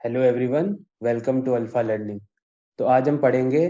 Hello everyone, welcome to Alpha Learning. तो आज हम पढ़ेंगे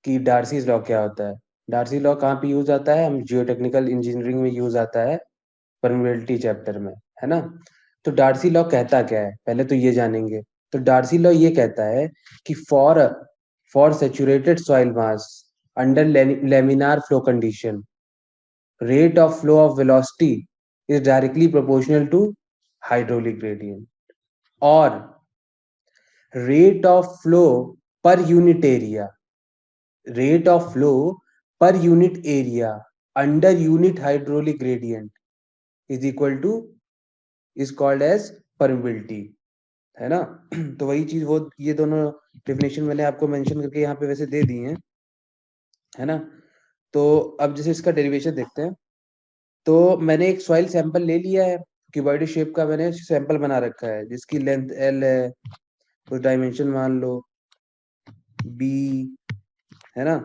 कि डार्सीज लॉ क्या होता है। डार्सी लॉ कहाँ पे यूज आता है? हम जियोटेक्निकल इंजीनियरिंग में यूज आता है, परमेबिलिटी चैप्टर में, है ना। तो डार्सी लॉ कहता क्या है, पहले तो ये जानेंगे। तो डार्सी लॉ ये कहता है कि for saturated soil mass under laminar flow condition, rate of flow of velocity is directly proportional to hydraulic gradient, or rate of flow per unit area, rate of flow per unit area under unit hydraulic gradient is equal to, is called as permeability, है ना। तो वही चीज, वो ये दोनों definition मैंने आपको मेंशन करके यहाँ पे वैसे दे दी है ना। तो अब जैसे इसका डेरिवेशन देखते हैं। तो मैंने एक सॉइल सैंपल ले लिया है, क्यूबॉइड शेप का मैंने सैंपल बना रखा है, जिसकी लेंथ एल है, कुछ डायमेंशन मान लो बी, है ना।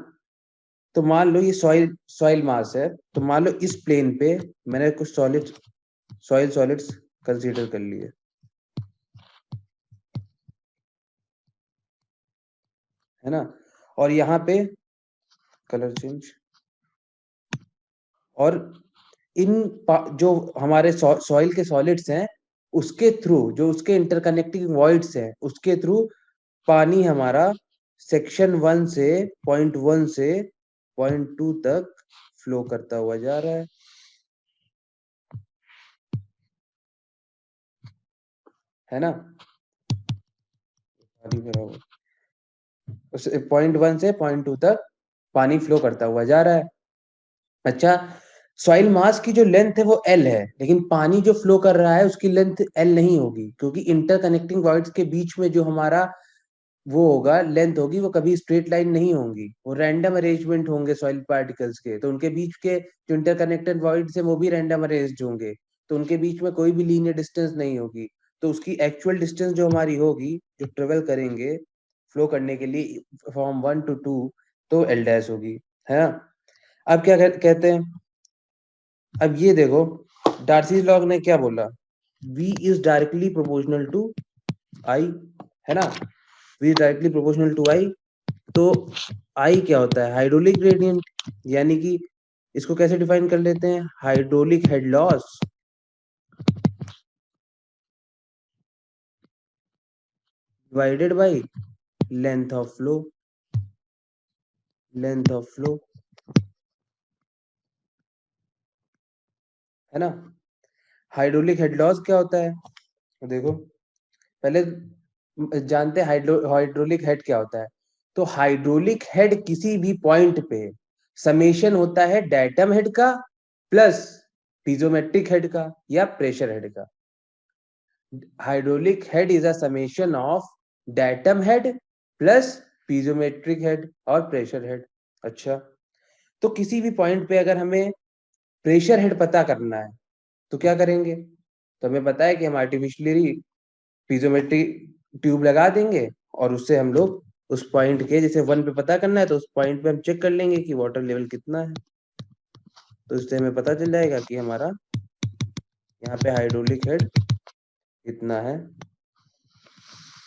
तो मान लो ये सॉइल सॉइल मास है, तो मान लो इस प्लेन पे मैंने कुछ सॉलिड्स कंसीडर कर लिए, है ना। और यहाँ पे कलर चेंज, और जो हमारे सॉइल के सॉलिड्स हैं, उसके थ्रू जो उसके इंटरकनेक्टिंग वॉइड्स हैं, उसके थ्रू पानी हमारा सेक्शन 1 से पॉइंट 1 से पॉइंट 2 तक फ्लो करता हुआ जा रहा है ना। पानी भरा हुआ, उस पॉइंट 1 से पॉइंट 2 तक पानी फ्लो करता हुआ जा रहा है। अच्छा, सॉइल मास की जो लेंथ है वो एल है, लेकिन पानी जो फ्लो कर रहा है उसकी लेंथ एल नहीं होगी, क्योंकि इंटरकनेक्टिंग वॉइड्स के बीच में जो हमारा वो होगा, लेंथ होगी, वो कभी स्ट्रेट लाइन नहीं होंगी, वो रैंडम अरेंजमेंट होंगे सॉइल पार्टिकल्स के। तो उनके बीच के जो इंटरकनेक्टेड वॉइड्स है वो भी रैंडम अरेंज्ड होंगे, तो उनके बीच में कोई भी लीनियर डिस्टेंस नहीं होगी। तो उसकी एक्चुअल डिस्टेंस जो हमारी होगी, जो ट्रेवल करेंगे फ्लो करने के लिए फ्रॉम 1 to 2, तो एल डैश होगी, है ना। अब क्या कहते हैं, अब ये देखो, डार्सी लॉ ने क्या बोला, V is directly proportional to I, है ना। V is directly proportional to I। तो I क्या होता है? हाइड्रोलिक ग्रेडियंट, यानी कि इसको कैसे डिफाइन कर लेते हैं? Hydraulic head loss divided by length of flow, length of flow, है ना। हाइड्रोलिक हेड लॉस क्या होता है? तो देखो, पहले जानते हैं हाइड्रोलिक हेड क्या होता है। तो हाइड्रोलिक हेड किसी भी पॉइंट पे समेशन होता है डायटम हेड का प्लस पीजोमेट्रिक हेड का या प्रेशर हेड का। Hydraulic head is a summation of diatom head plus पीजोमेट्रिक head और प्रेशर हेड। अच्छा, तो किसी भी पॉइंट पे अगर हमें प्रेशर हेड पता करना है तो क्या करेंगे? तो हमें पता है कि हम आर्टिफिशियली पीजोमेट्रिक ट्यूब लगा देंगे, और उससे हम लोग उस पॉइंट के, जैसे 1 पे पता करना है तो उस पॉइंट पे हम चेक कर लेंगे कि वाटर लेवल कितना है। तो इससे हमें पता चल जाएगा कि हमारा यहाँ पे हाइड्रोलिक हेड कितना है,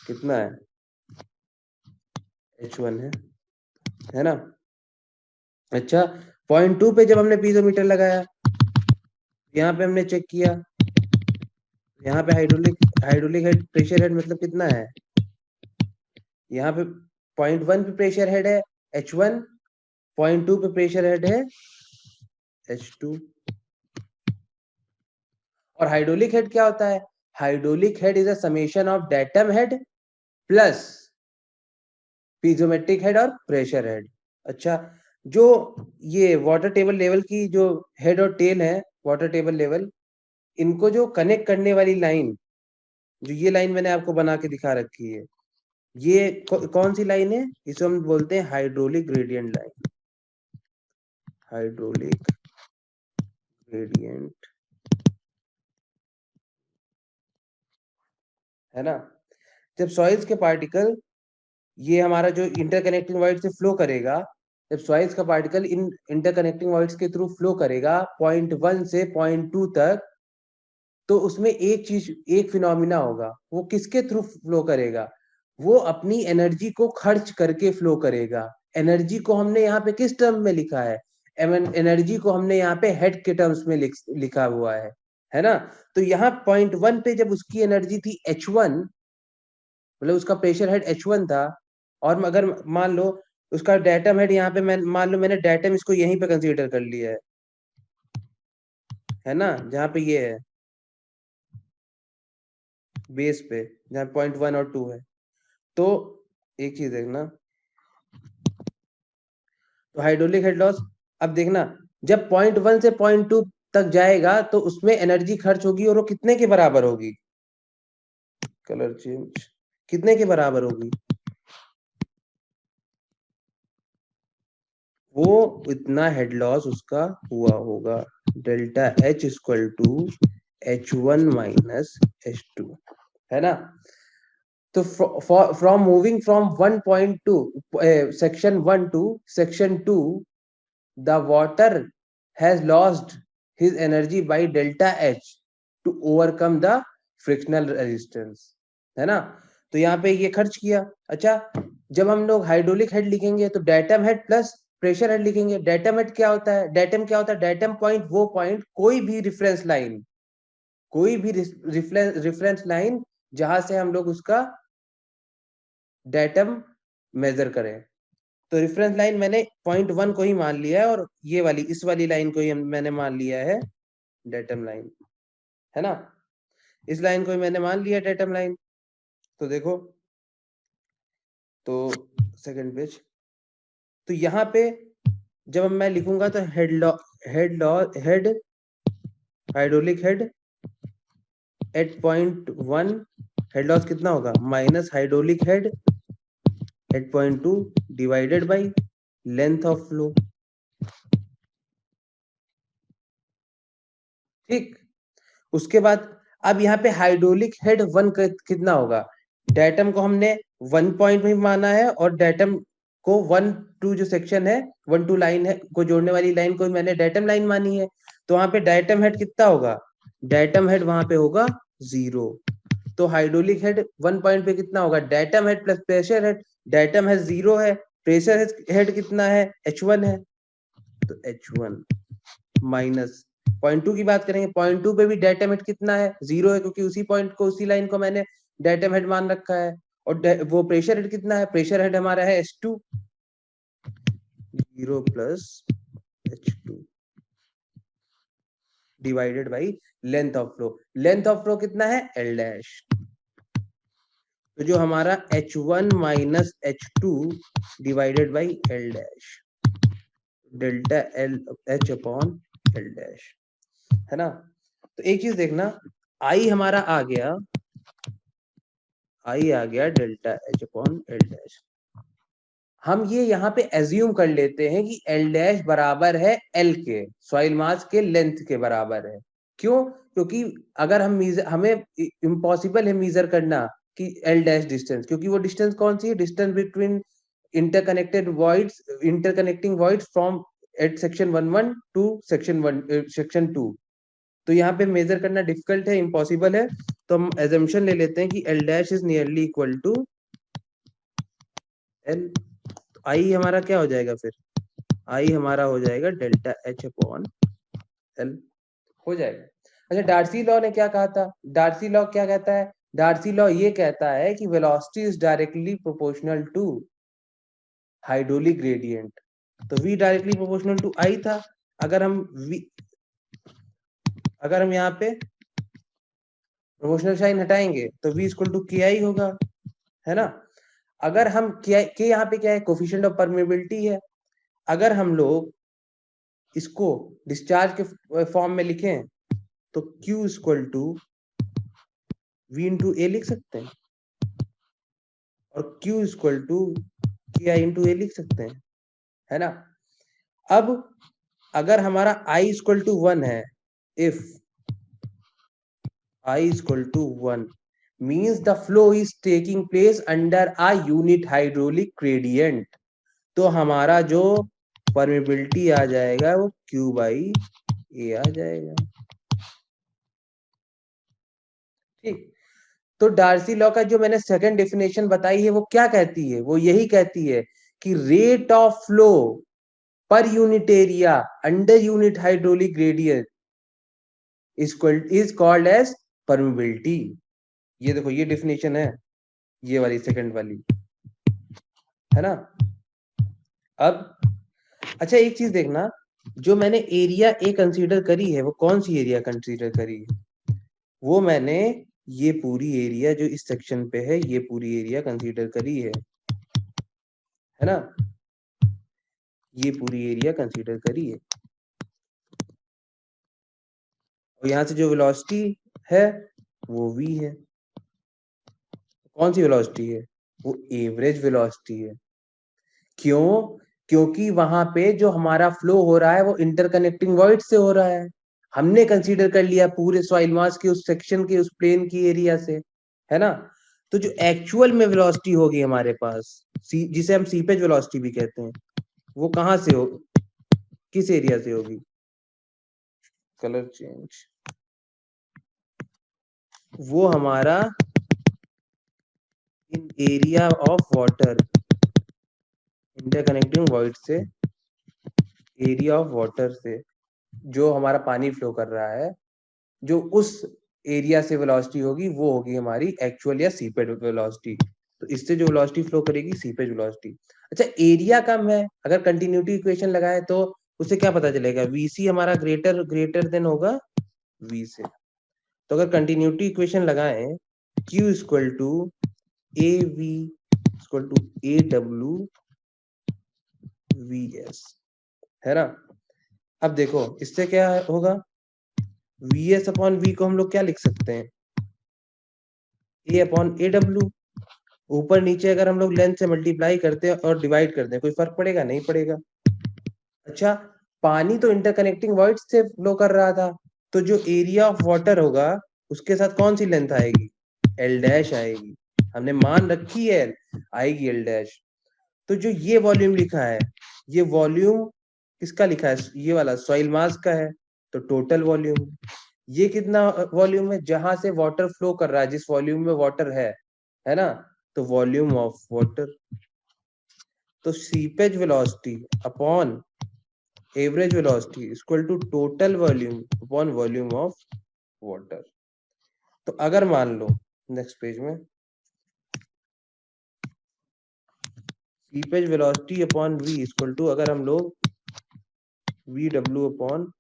कितना है, H1 है ना। अच्छा, पॉइंट 2 पे जब हमने पीजोमीटर लगाया, यहाँ पे हमने चेक किया, यहाँ पे हाइड्रोलिक हेड प्रेशर हेड मतलब कितना है, यहाँ पे पॉइंट 1 पे प्रेशर हेड है H1, पॉइंट 2 पे प्रेशर हेड है H2। और हाइड्रोलिक हेड क्या होता है? Hydraulic head is a summation of datum head plus पीजोमेट्रिक head और प्रेशर हेड। अच्छा, जो ये वाटर टेबल लेवल की जो हेड और टेल है, वाटर टेबल लेवल, इनको जो कनेक्ट करने वाली लाइन, जो ये लाइन मैंने आपको बना के दिखा रखी है, ये कौन सी लाइन है? इसे हम बोलते हैं hydraulic gradient line, hydraulic gradient, है ना। जब सॉइल्स के पार्टिकल, ये हमारा जो इंटरकनेक्टिंग वॉइड से फ्लो करेगा, जब सॉइल्स का पार्टिकल इन इंटरकनेक्टिंग वॉइड्स के थ्रू फ्लो करेगा पॉइंट 1 से पॉइंट 2 तक, तो उसमें एक चीज, एक फिनोमिना होगा। वो किसके थ्रू फ्लो करेगा? वो अपनी एनर्जी को खर्च करके फ्लो करेगा। एनर्जी को हमने यहाँ पे किस टर्म में लिखा है? एनर्जी को हमने यहाँ पे हेड के टर्म्स में लिखा हुआ है ना? तो यहाँ पॉइंट 1 पे जब उसकी एनर्जी थी H1, मतलब उसका प्रेशर हेड H1 था, और अगर मान लो उसका डेटम हेड यहाँ पे, मैं मान लो मैंने डेटम इसको यहीं पे कंसीडर कर लिया है ना, जहाँ पे ये है बेस पे, जहाँ पॉइंट 1 और 2 है। तो एक चीज देखना, तो हाइड्रोलिक हेड लॉस, अब देखना, जब पॉइंट 1 से पॉइंट 2 तक जाएगा तो उसमें एनर्जी खर्च होगी, और वो कितने के बराबर होगी? कलर चेंज, कितने के बराबर होगी? वो इतना हेड लॉस उसका हुआ होगा, delta H equal to H1 minus H2, है ना? तो from moving from 1.2 section 1 to section 2, the water has lost his energy by delta H to overcome the frictional resistance, है ना? तो यहाँ पे ये खर्च किया। अच्छा, जब हम लोग हाइड्रोलिक हेड लिखेंगे तो datum head plus pressure head लिखेंगे। डेटम हेड क्या होता है? डेटम क्या होता है? डेटम पॉइंट, वो पॉइंट, कोई भी रेफरेंस लाइन, कोई भी रेफरेंस लाइन जहां से हम लोग उसका डेटम मेजर करें। तो रेफरेंस लाइन मैंने पॉइंट 1 को ही मान लिया है, और ये वाली, इस वाली लाइन को ही मैंने मान लिया है डेटम लाइन, है ना? इस लाइन को ही मैंने मान लिया डेटम लाइन। तो देखो, तो सेकंड पेज, तो यहाँ पे जब मैं लिखूंगा तो head hydraulic head at point 1, head loss कितना होगा? Minus hydraulic head at point 2 divided by length of flow. ठीक, उसके बाद अब यहाँ पे हाइड्रोलिक हेड 1 कितना होगा? डेटम को हमने 1 पॉइंट में माना है, और डेटम को 1 2 जो सेक्शन है, 1 2 लाइन है को जोड़ने वाली लाइन को मैंने डेटम लाइन मानी है। तो वहां पे डेटम हेड कितना होगा? डेटम हेड वहां पे होगा 0। तो हाइड्रोलिक हेड 1 पॉइंट पे कितना होगा? Datum head plus pressure head. Datum head 0 है, प्रेशर हेड कितना है? H1 है, तो H1 माइनस पॉइंट 2 की बात करेंगे, पॉइंट 2 पे भी डेटम हेड कितना है? 0 है, क्योंकि उसी पॉइंट को, उसी लाइन को मैंने डेटम हेड मान रखा है। और वो प्रेशर हेड कितना है? प्रेशर हेड हमारा है H2, 0 plus H2 divided by length of flow. Length of flow कितना है? L dash. तो जो हमारा H1 minus H2 divided by L dash, delta L H upon L dash, है ना? तो एक चीज देखना, आई हमारा आ गया, आई आ गया delta H upon L dash. हम ये यहाँ पे एज्यूम कर लेते हैं कि L डैश बराबर है L के, सॉइल मास के लेंथ के बराबर है। क्यों? क्योंकि अगर हमें इम्पॉसिबल है मीजर करना कि L डैश डिस्टेंस, क्योंकि वो डिस्टेंस कौन सी है? Distance between interconnecting voids from at section 1 1 to section 2। तो यहाँ पे मेजर करना डिफिकल्ट है, इम्पॉसिबल है। तो हम एजम्पशन ले लेते हैं कि L dash is nearly equal to L। तो आई हमारा क्या हो जाएगा फिर? आई हमारा हो जाएगा डेल्टा H अपॉन L, हो जाएगा। अच्छा, डार्सी लॉ ने क्या कहा था? डार्सी लॉ क्या कहता है? डार्सी लॉ ये कहता है कि velocity is directly proportional to hydraulic gradient. तो v directly proportional to I था। अगर हम यहाँ पे प्रोपोर्शनल साइन हटाएंगे तो v इक्वल टू के आई होगा, है ना? अगर हम के यहाँ पे क्या है? कोफिशिएंट ऑफ परमेबिलिटी है। अगर हम लोग इसको डिस्चार्ज के फॉर्म में लिखें तो Q equal to V into A लिख सकते हैं, और Q इक्वल टू के आई इंटू ए लिख सकते हैं, है ना? अब अगर हमारा I इक्वल टू 1 है, if I equal to 1 means the flow is taking place under a unit hydraulic gradient, तो हमारा जो परमेबिलिटी आ जाएगा वो Q बाई ए आ जाएगा। ठीक, तो डार्सी लॉ का जो मैंने सेकंड डेफिनेशन बताई है वो क्या कहती है, वो यही कहती है कि rate of flow per unit area under unit hydraulic gradient is called as permeability. ये देखो ये डेफिनेशन है, ये वाली सेकंड वाली, है ना। अब अच्छा एक चीज देखना, जो मैंने एरिया ए कंसीडर करी है वो कौन सी एरिया कंसीडर करी है, वो मैंने ये पूरी एरिया जो इस सेक्शन पे है ये पूरी एरिया कंसीडर करी है ना, ये पूरी एरिया कंसीडर करी है। और यहाँ से जो वेलोसिटी है वो v है। कौन सी वेलोसिटी है, वो एवरेज वेलोसिटी है। क्यों, क्योंकि वहां पे जो हमारा फ्लो हो रहा है वो इंटरकनेक्टिंग वॉइड से हो रहा है। हमने कंसीडर कर लिया पूरे सॉइल मास के उस सेक्शन के उस प्लेन की एरिया से, है ना। तो जो एक्चुअल में वेलोसिटी होगी हमारे पास, जिसे हम सीपेज वेलोसिटी भी कहते हैं, वो कहाँ से हो, किस एरिया से होगी, कलर चेंज, वो हमारा इन area of water, interconnecting void से, एरिया ऑफ वाटर से जो हमारा पानी फ्लो कर रहा है, जो उस एरिया से वेलोसिटी होगी वो होगी हमारी एक्चुअल या सीपेज वेलोसिटी। तो इससे जो वेलोसिटी फ्लो करेगी सीपेज वेलोसिटी। अच्छा एरिया कम है, अगर कंटिन्यूटी इक्वेशन लगाए तो उससे क्या पता चलेगा, वीसी हमारा ग्रेटर ग्रेटर देन होगा वी से। तो अगर कंटिन्यूटी इक्वेशन लगाएं, Q equal to A V equal to A W V S, है ना। अब देखो इससे क्या होगा, वी एस अपॉन वी को हम लोग क्या लिख सकते हैं, ए अपॉन ए डब्ल्यू। ऊपर नीचे अगर हम लोग लेंथ से मल्टीप्लाई करते हैं और डिवाइड करते हैं, कोई फर्क पड़ेगा, नहीं पड़ेगा। अच्छा पानी तो इंटरकनेक्टिंग वॉइड से फ्लो कर रहा था, तो जो एरिया ऑफ वाटर होगा उसके साथ कौन सी लेंथ आएगी, एल डैश आएगी। हमने मान रखी है आएगी एल डैश। तो जो ये वॉल्यूम लिखा है, ये वॉल्यूम किसका लिखा है, ये वाला सॉइल मास का है, तो टोटल वॉल्यूम। ये कितना वॉल्यूम है, जहां से वाटर फ्लो कर रहा है, जिस वॉल्यूम में वाटर है ना, तो वॉल्यूम ऑफ वाटर। तो seepage velocity upon average velocity equal to total volume upon volume of water. तो अगर मान लो नेक्स्ट पेज में, seepage velocity upon V equal to, अगर हम लोग वी डब्ल्यू अपॉन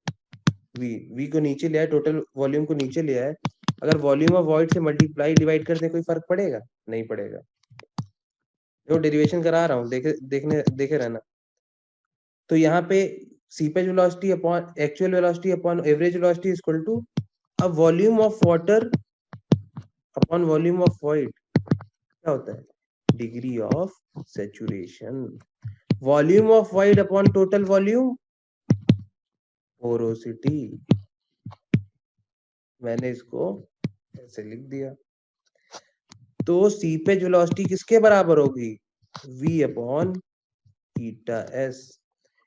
वी को नीचे ले आए, टोटल वॉल्यूम को नीचे ले आए, अगर वॉल्यूम ऑफ वॉइड से मल्टीप्लाई डिवाइड करते कोई फर्क पड़ेगा, नहीं पड़ेगा। जो डेरिवेशन करा रहा हूँ देखे रहना। तो यहाँ पे seepage velocity upon actual velocity upon average velocity equal to अब volume of water upon volume of void, क्या होता है, degree of saturation. Volume of void upon total volume, porosity. मैंने इसको ऐसे लिख दिया। तो सीपेज वेलोसिटी किसके बराबर होगी, v अपॉन थीटा एस।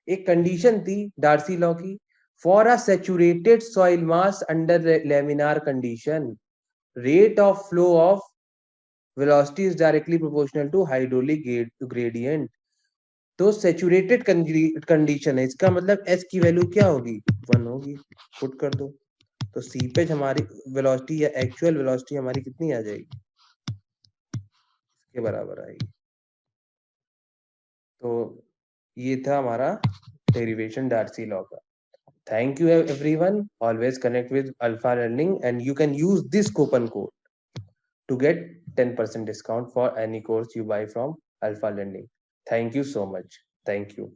एक कंडीशन थी डार्सी लॉ की, for a saturated soil mass under laminar condition rate of flow of velocity is directly proportional to hydraulic gradient. तो सैचुरेटेड कंडीशन है, इसका मतलब एस की वैल्यू क्या होगी, 1 होगी, पुट कर दो। तो सीपेज हमारी वेलोसिटी या एक्चुअल वेलोसिटी हमारी कितनी आ जाएगी, के बराबर आएगी। तो ये था हमारा डेरिवेशन डार्सी लॉ का। Thank you everyone. Always connect with Alpha Learning and you can use this coupon code to get 10% discount for any course you buy from Alpha Learning. Thank you so much. Thank you.